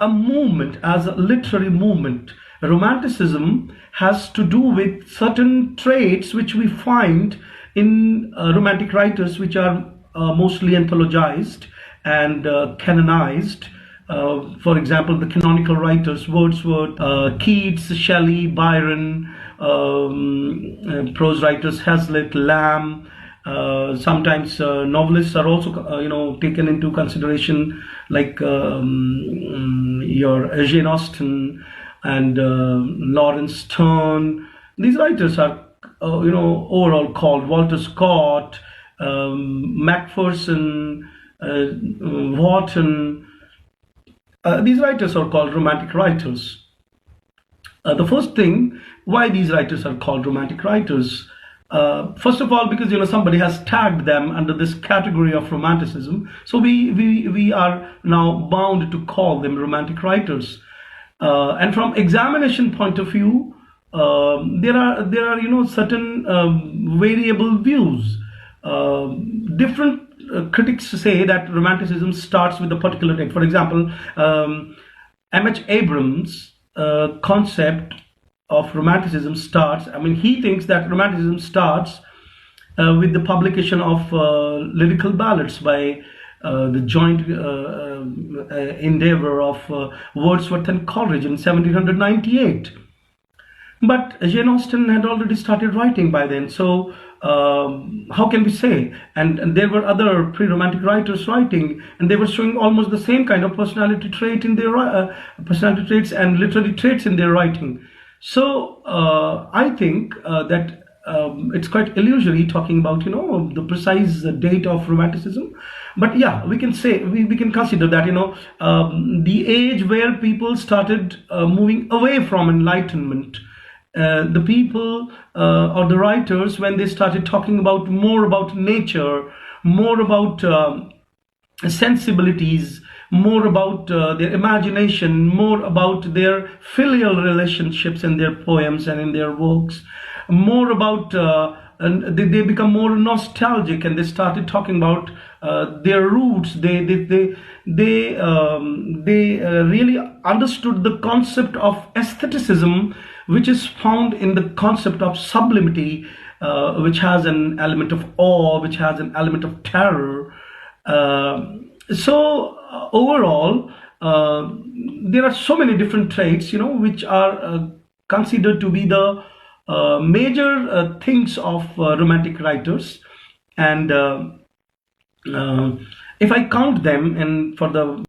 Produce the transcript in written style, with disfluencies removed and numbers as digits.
a movement, as a literary movement. Romanticism has to do with certain traits which we find in romantic writers, which are mostly anthologized and canonized. For example, the canonical writers, Wordsworth, Keats, Shelley, Byron, prose writers, Hazlitt, Lamb. Sometimes novelists are also taken into consideration, like your Jane Austen and Lawrence Sterne. These writers are overall called Walter Scott, Macpherson, Wharton. These writers are called romantic writers. The first thing, why these writers are called romantic writers? First of all, because somebody has tagged them under this category of romanticism, so we are now bound to call them romantic writers. And from examination point of view, there are certain variable views. Different critics say that romanticism starts with a particular type. For example, M.H. Abrams' concept of romanticism starts, he thinks that romanticism starts with the publication of lyrical ballads by the joint endeavor of Wordsworth and Coleridge in 1798. But Jane Austen had already started writing by then, so how can we say? And there were other pre-romantic writers writing, and they were showing almost the same kind of personality trait in their personality traits and literary traits in their writing. So I think that it's quite illusory talking about the precise date of romanticism. But yeah, we can say, we can consider that the age where people started moving away from Enlightenment. The people or the writers, when they started talking about more about nature, more about sensibilities, more about their imagination, more about their filial relationships in their poems and in their works, more about and they become more nostalgic, and they started talking about their roots. They really understood the concept of aestheticism, which is found in the concept of sublimity, which has an element of awe, which has an element of terror. So overall, there are so many different traits, which are considered to be the major things of romantic writers. And if I count them, and for the